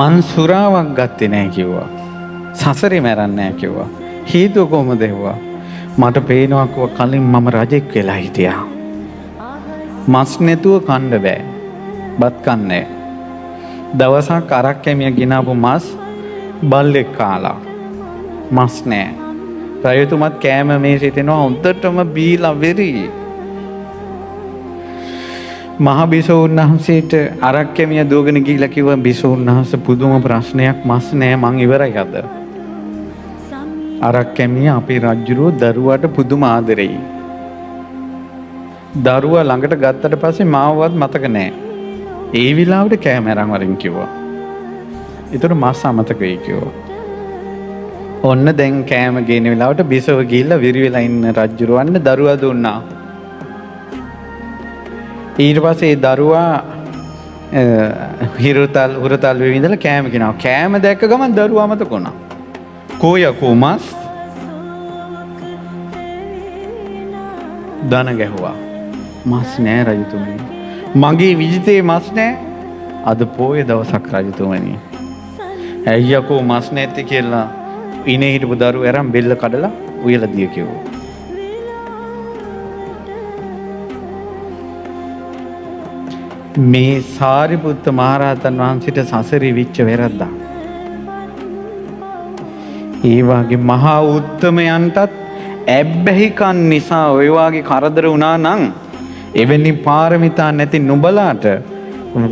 මං සුරාවක් ගත්තේ නැහැ කිව්වා. සසරේ මැරන්නේ නැහැ කිව්වා. හේතුව කොහොමද ඇහුවා. මට පේනවා කිව්වා කලින් මම රජෙක් වෙලා හිටියා. මස් නැතුව කන්න බෑ. බත් කන්නේ. දවසක් අරක් කැමිය ගෙනාපු මස් බල්ලෙක් කාලා. මස් නෑ. රජතුමත් කෑම මේ සිටිනවා හොඳටම බීලා වෙරි. මහ බිසෝන් වහන්සේට අරක් කැමිය දුවගෙන ගිහිල්ලා කිව්වා බිසෝන් වහන්සේ පුදුම ප්‍රශ්නයක් මස් නෑ මං ඉවරයි අද. අරක් කැමිය අපේ රජුරෝ දරුවාට පුදුම ආදරෙයි. දරුවා ළඟට ගත්තට පස්සේ මාවවත් මතක නෑ. ඒ විලාවට කෑම අරන් වරින් කිව්වා. ඒතර මස් අමතක වෙයි කිව්වා. ඔන්න දැන් කෑම ගේන වෙලාවට බිසව ගිහිල්ලා විරි වෙලා ඉන්න රජුරවන්න දරුවා දුන්නා. ඊට පස්සේ ඒ දරුවා හුරතල් වෙවි ඉඳලා කෑම ගෙනාවා. කෑම දැක්ක ගමන් දරුවා අමතක වුණා. කෝයකෝ මස් දන ගැහුවා. මස් නෑ රජතුමනි. මගේ විජිතේ මස් නෑ. අද පොයේ දවසක් රජතුමනි. ඇයියකෝ මස් නැති කියලා ඉනේ හිටපු දරුවෝ අරන් බෙල්ල කඩලා උයලා දිය කිව්වා. මේ සාරිපුත්ත මහරහතන් වහන්සේට සසරේ විච්ච වැරද්දක්. ඒ වගේ මහා උත්තමයන්ටත් ඇබ්බැහිකන් නිසා ඔය වගේ කරදර වුණා නම් එවැනි පාරමිතා නැති නුඹලාට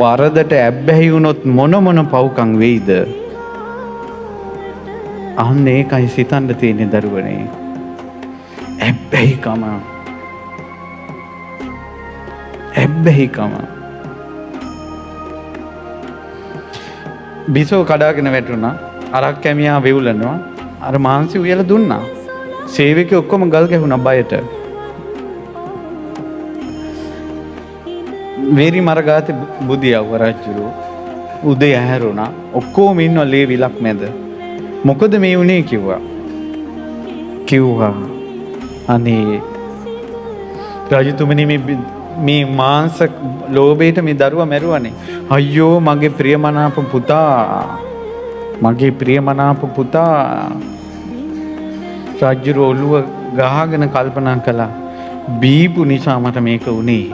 වරදට ඇබ්බැහි වුණොත් මොන පව්කම් වෙයිද? අන්න ඒකයි සිතන්න තියෙන්නේ දරුවනේ. ඇබ්බැහිකම. බිසෝ කඩාගෙන වැටුණා. අරක් කැමියා වෙවුලනවා. අර මාංශි උයලා දුන්නා. සේවකයෝ ඔක්කොම ගල් ගැහුණා බයට. වේරි මරගාතේ බුදියව රජුරෝ උදේ ඇහැරුණා. ඔක්කොම ඉන්නව ලේ විලක් මැද. මොකද මේ උනේ කිව්වා අනේ රජතුමනි මේ මාංශ ලෝභයට මේ දරුවා මැරුවානේ. අයියෝ මගේ ප්‍රියමනාප පුතා. රජුරෝ ඔළුව ගහගෙන කල්පනා කළා. බීපු නිසා මට මේක උනේ.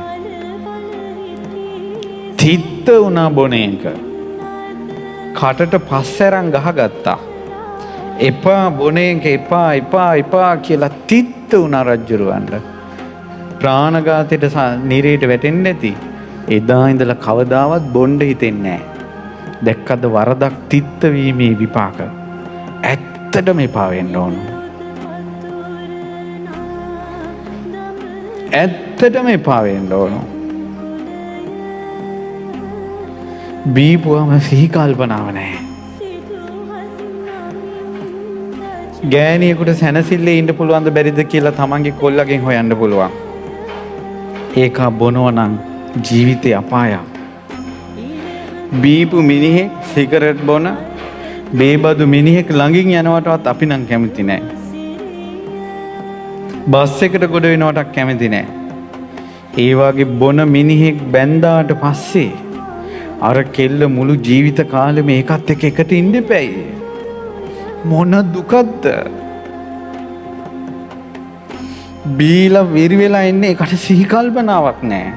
තිත්ත වුණා බොන එක. කටට පස්සෙරන් ගහගත්තා. එපා බොන එක එපා කියලා තිත්ත වුණා රජුරවන්ට. ප්‍රාණඝාතයට නිරේට වැටෙන්නේ නැති. එදා ඉඳලා කවදාවත් බොණ්ඩ හිතෙන්නේ නැහැ. දැක්කද වරදක් තිත්ත වීමේ විපාක. ඇත්තටම එපා වෙන්න ඕන. බීපුවම සිහි කල්පනාව නැහැ. ගෑණියෙකුට සැනසille ඉන්න පුළුවන්ද බැරිද කියලා තමන්ගේ කොල්ලගෙන් හොයන්න පුළුවන්. ඒක බොනවා නම් ජීවිතේ අපායක්. බීපු මිනිහෙක් සිගරට් බොන බේබදු මිනිහෙක් ළඟින් යනවටවත් අපි නම් කැමති නැහැ. බස් එකට ගොඩ වෙනවටත් කැමති නැහැ. ඒ වගේ බොන මිනිහෙක් බැන්දාට පස්සේ අර කෙල්ල මුළු ජීවිත කාලෙම ඒකත් එකට ඉන්න එපැයි. මොන දුකක්ද? බීලා විරි වෙලා ඉන්නේ ඒකට සිහි කල්පනාවක් නැහැ.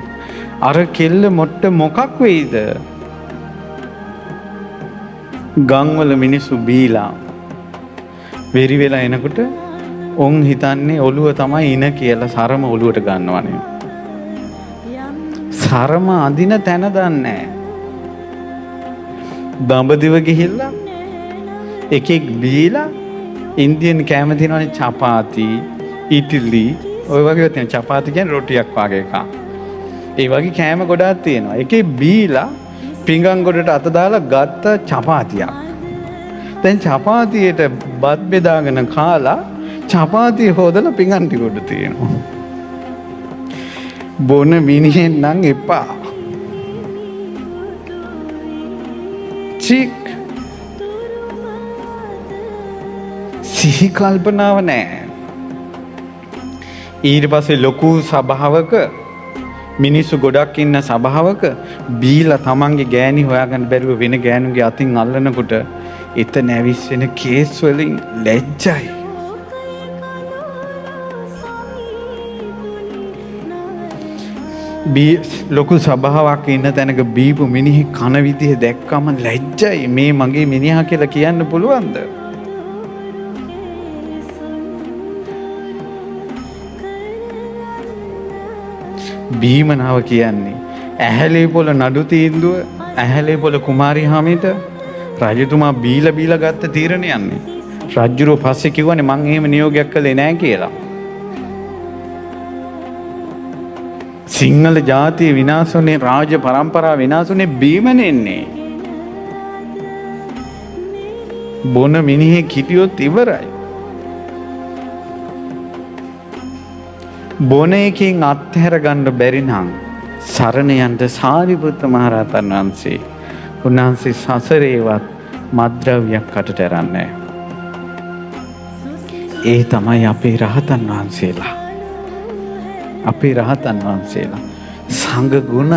අර කෙල්ල මොට්ට මොකක් වෙයිද? ගම්වල මිනිස්සු බීලා විරි වෙලා එනකොට ඔන් හිතන්නේ ඔළුව තමයි ඉන කියලා සරම ඔළුවට ගන්නවනේ. සරම අදින තැන දන්නේ නැහැ. දඹදිව ගිහිල්ලා එකෙක් බීලා ඉන්දියන් කෑම තියෙනවනේ චපාති, ඉඩලි, ඔය වගේ තියෙන චපාති කියන්නේ රොටියක් වගේ එකක්. ඒ වගේ කෑම ගොඩාක් තියෙනවා. එකේ බීලා පිඟන් ගොඩට අත දාලා ගත්ත චපාතියක්. දැන් චපාතියට බත් බෙදාගෙන කාලා චපාතිය හොදලා පිඟන් ටික උඩ තියෙනවා. බොන මිනිහෙන් නම් එපා. චික් සිහි කල්පනාව නැහැ. ඊට පස්සේ ලොකු සභාවක මිනිස්සු ගොඩක් ඉන්න සභාවක බීලා තමන්ගේ ගෑණි හොයාගන්න බැරුව වෙන ගෑනුගේ අතින් අල්ලනකොට එතන ඇවිස්සෙන කේස් වලින් ලැජ්ජයි. ලොකු සභාවක් ඉන්න තැනක බීපු මිනිහි කන විදිහ දැක්කම ලැජ්ජයි. මේ මගේ මිනිහා කියලා කියන්න පුළුවන්ද? බීමනාව කියන්නේ ඇහැලේ පොළ නඩු තීන්දුව ඇහැලේ පොළ කුමාරි හාමිට රජතුමා බීලා ගත්ත තීරණයන්නේ. රජුරෝ පස්සේ කිව්වනේ මං එහෙම නියෝගයක් කළේ නෑ කියලා. සිංහල ජාතිය විනාශුනේ, රාජ පරම්පරාව විනාශුනේ බීමනෙන්නේ. බොන මිනිහෙක් හිටියොත් ඉවරයි. බොන එකෙන් අත්හැර ගන්න බැරි නම් සරණ යන්න සාරිපුත්ත මහරහතන් වහන්සේ. උන්වහන්සේ සසරේවත් මත්ද්‍රව්‍යයක් කටට ඇරන්නේ. ඒ තමයි අපේ රහතන් වහන්සේලා. අපේ රහතන් වහන්සේලා සංඝ ගුණ